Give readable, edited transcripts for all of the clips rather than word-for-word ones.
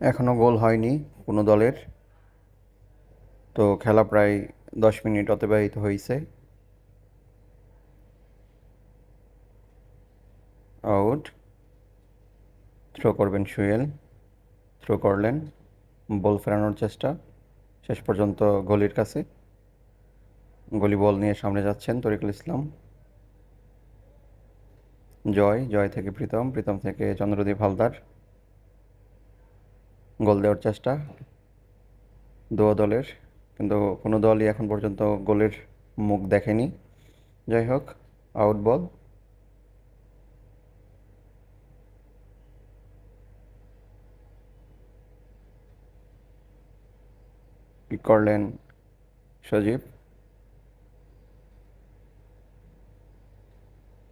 এখনও গোল হয়নি কোনো দলের। তো খেলা প্রায় 10 মিনিট অতিবাহিত হয়েছে। আউট। থ্রো করবেন সুহেল। থ্রো করলেন। বল ফেরানোর চেষ্টা, শেষ পর্যন্ত গলির কাছে। গলি বল নিয়ে সামনে যাচ্ছেন তরিকুল ইসলাম। জয়, জয় থেকে প্রীতম, প্রীতম থেকে চন্দ্রদীপ হালদার। গোল দেওয়ার চেষ্টা দুও দলের, কিন্তু কোনো দলই এখন পর্যন্ত গোলের মুখ দেখেনি। যাই হোক, আউট বল। কিক করলেন সজীব।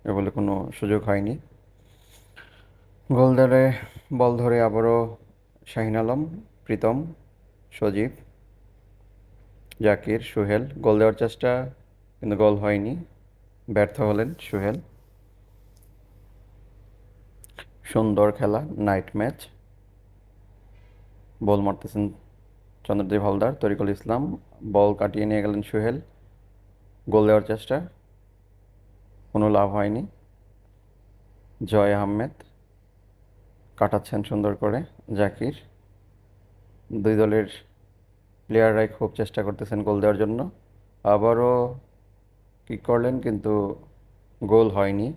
এ বলে কোনো সুযোগ হয়নি। গোল ধরে বল ধরে আবারও শাহিন আলম, প্রীতম, সজীব, জাকির, সুহেল। গোল দেওয়ার চেষ্টা, কিন্তু গোল হয়নি, ব্যর্থ হলেন সুহেল। সুন্দর খেলা, নাইট ম্যাচ। বল মারতেছেন চন্দ্রদেব হালদার, তরিকুল ইসলাম। বল কাটিয়ে নিয়ে গেলেন সুহেল। গোল দেওয়ার চেষ্টা, কোনো লাভ হয়নি। জয় আহমেদ কাটাচ্ছেন সুন্দর করে। জাকির। দুই দলের প্লেয়াররাই খুব চেষ্টা করতেছেন গোল দেওয়ার জন্য। আবারও কিক করলেন, কিন্তু গোল হয়নি।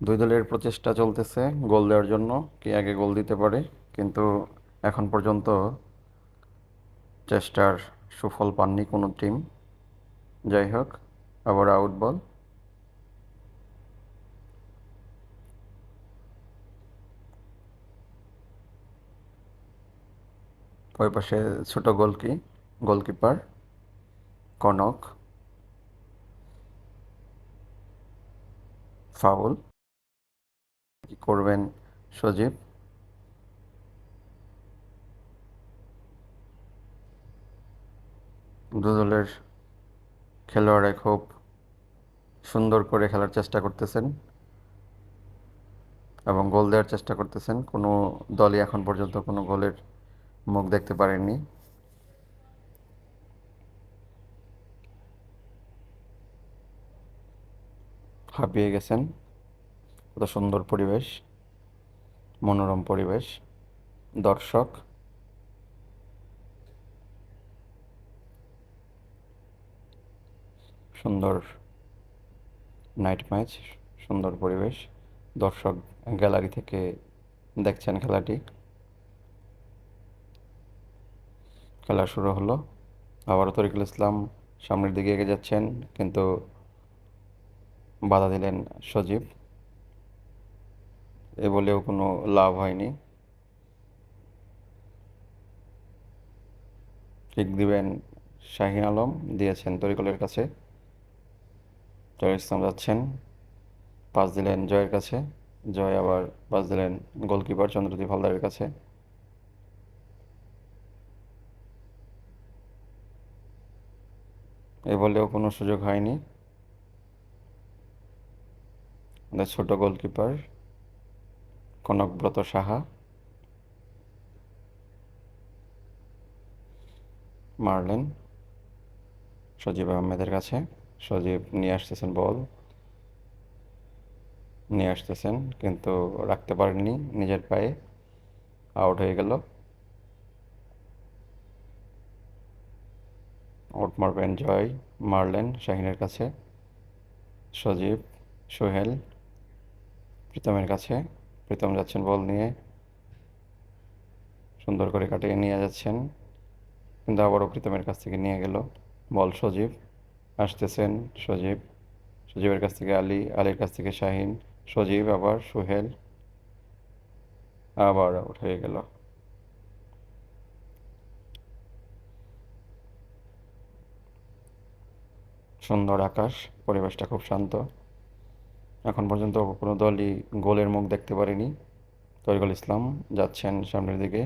দুই দলের প্রচেষ্টা চলতেছে গোল দেওয়ার জন্য, কে আগে গোল দিতে পারে, কিন্তু এখন পর্যন্ত চেষ্টার সুফল পাননি কোনো টিম। যাই হোক, আবার আউট বল। ওই পাশে ছোট গোলকিপার কনক। ফাউল। কি করবেন সজীব? দু দলের খেলোয়াড়রা খুব সুন্দর করে খেলার চেষ্টা করতেছেন এবং গোল দেওয়ার চেষ্টা করতেছেন। কোনো দলই এখন পর্যন্ত কোনো গোলের মুখ দেখতে পারেননি। হাঁপিয়ে গেছেন। কত সুন্দর পরিবেশ, মনোরম পরিবেশ, দর্শক। সুন্দর নাইট ম্যাচ, সুন্দর পরিবেশ, দর্শক গ্যালারি থেকে দেখছেন খেলাটি। খেলা শুরু হলো। আবারও তরিকুল ইসলাম সামনের দিকে এগিয়ে যাচ্ছেন, কিন্তু বাধা দিলেন সজীব। এ বলেও কোনো লাভ হয়নি। কিক দিবেন শাহিন আলম, দিয়েছেন তরিকুলের কাছে। তরিকুল ইসলাম যাচ্ছেন, পাস দিলেন জয়ের কাছে। জয় আবার পাস দিলেন গোলকিপার চন্দ্রদীপ হালদারের কাছে। এ বলেও কোনো সুযোগ হয়নি। ছোট গোলকিপার কনকব্রত সাহা মারলেন সজীব আহমেদের কাছে। সজীব নিয়ে আসতেছেন বল, নিয়ে আসতেছেন, কিন্তু রাখতে পারেননি নিজের পায়ে। আউট হয়ে গেল। আউট মারবেন জয়, মারলেন শাহিনের কাছে। সজীব, সোহেল, প্রীতমের কাছে। প্রীতম যাচ্ছেন বল নিয়ে, সুন্দর করে কাটিয়ে নিয়ে যাচ্ছেন, কিন্তু আবারও প্রীতমের কাছ থেকে নিয়ে গেল বল। সজীব আসতেছেন, সজীব, সজীবের কাছ থেকে আলী, আলীর কাছ থেকে শাহিন। সজীব আবার সোহেল, আবার আউট হয়ে গেল। সুন্দর আকাশ, পরিবেশটা খুব শান্ত। এখন পর্যন্ত কোনো দলই গোলের মুখ দেখতে পারেনি। তরিকুল ইসলাম যাচ্ছেন সামনের দিকে।